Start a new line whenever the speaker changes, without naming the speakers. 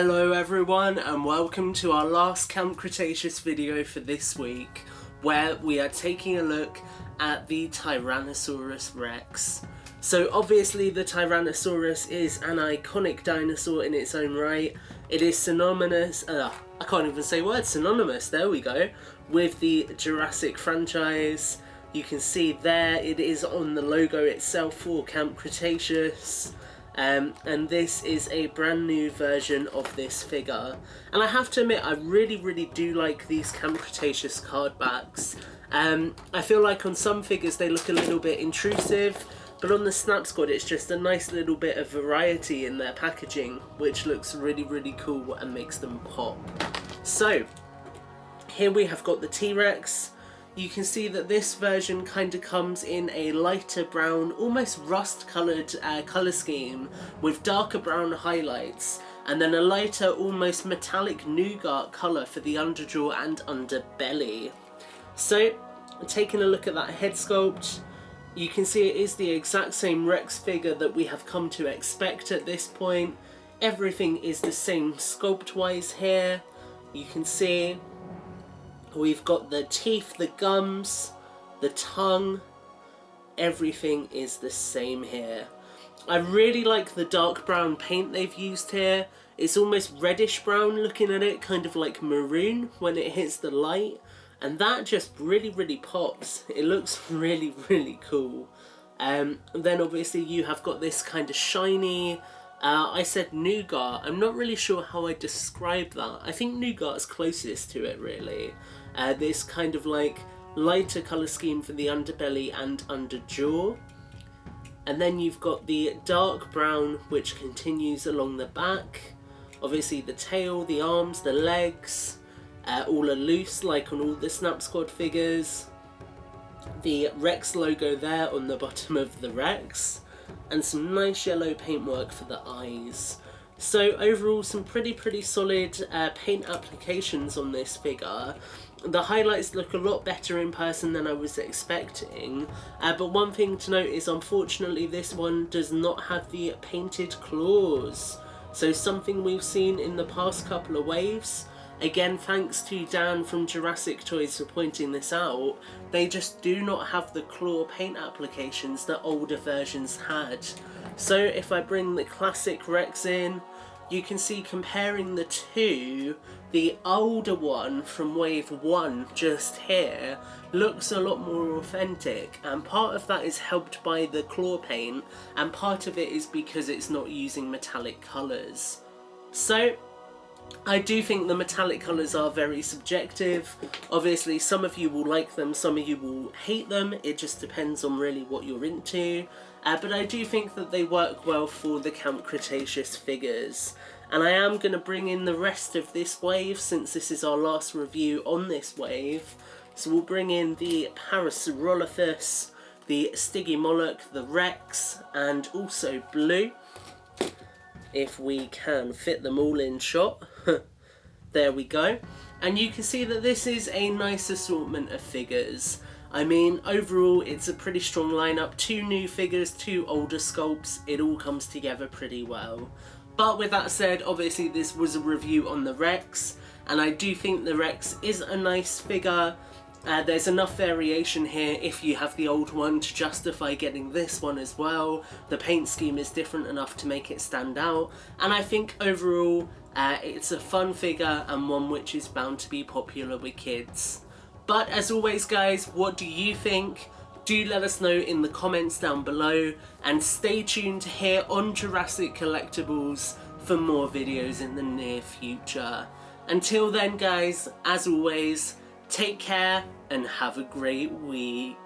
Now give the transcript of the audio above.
Hello everyone and welcome to our last Camp Cretaceous video for this week, where we are taking a look at the Tyrannosaurus Rex. So obviously the Tyrannosaurus is an iconic dinosaur in its own right. It is synonymous, I can't even say words, synonymous, there we go, with the Jurassic franchise. You can see there it is on the logo itself for Camp Cretaceous. And this is a brand new version of this figure, and I have to admit I really do like these Camp Cretaceous card backs. I feel like on some figures they look a little bit intrusive, but on the Snap Squad it's just a nice little bit of variety in their packaging, which looks really cool and makes them pop. So here we have got the T-Rex. You can see that this version kind of comes in a lighter brown, almost rust coloured colour scheme with darker brown highlights, and then a lighter, almost metallic nougat colour for the underjaw and underbelly. So, taking a look at that head sculpt, you can see it is the exact same Rex figure that we have come to expect at this point. Everything is the same sculpt-wise here. You can see we've got the teeth, the gums, the tongue, everything is the same here. I really like the dark brown paint they've used here. It's almost reddish brown looking at it, kind of like maroon when it hits the light, and that just really pops. It looks really cool. Then obviously you have got this kind of shiny, I said nougat, I'm not really sure how I describe that. I think nougat is closest to it really. This kind of like lighter colour scheme for the underbelly and underjaw. And then you've got the dark brown which continues along the back. Obviously the tail, the arms, the legs, all are loose like on all the Snap Squad figures. The Rex logo there on the bottom of the Rex. And some nice yellow paintwork for the eyes. So overall some pretty solid paint applications on this figure. The highlights look a lot better in person than I was expecting, but one thing to note is unfortunately this one does not have the painted claws. So something we've seen in the past couple of waves. Again, thanks to Dan from Jurassic Toys for pointing this out, they just do not have the claw paint applications that older versions had. So if I bring the classic Rex in, you can see comparing the two, the older one from wave 1 just here looks a lot more authentic, and part of that is helped by the claw paint and part of it is because it's not using metallic colours. So I do think the metallic colours are very subjective. Obviously some of you will like them, some of you will hate them, it just depends on really what you're into. But I do think that they work well for the Camp Cretaceous figures. And I am going to bring in the rest of this wave since this is our last review on this wave. So we'll bring in the Parasaurolophus, the Stygimoloch, the Rex, and also Blue. If we can fit them all in shot. There we go. And you can see that this is a nice assortment of figures. I mean, overall it's a pretty strong lineup. 2 new figures, 2 older sculpts, it all comes together pretty well. But with that said, obviously this was a review on the Rex, and I do think the Rex is a nice figure. There's enough variation here if you have the old one to justify getting this one as well. The paint scheme is different enough to make it stand out, and I think overall it's a fun figure and one which is bound to be popular with kids. But as always guys, what do you think? Do let us know in the comments down below, and stay tuned here on Jurassic Collectibles for more videos in the near future. Until then guys, as always, take care and have a great week.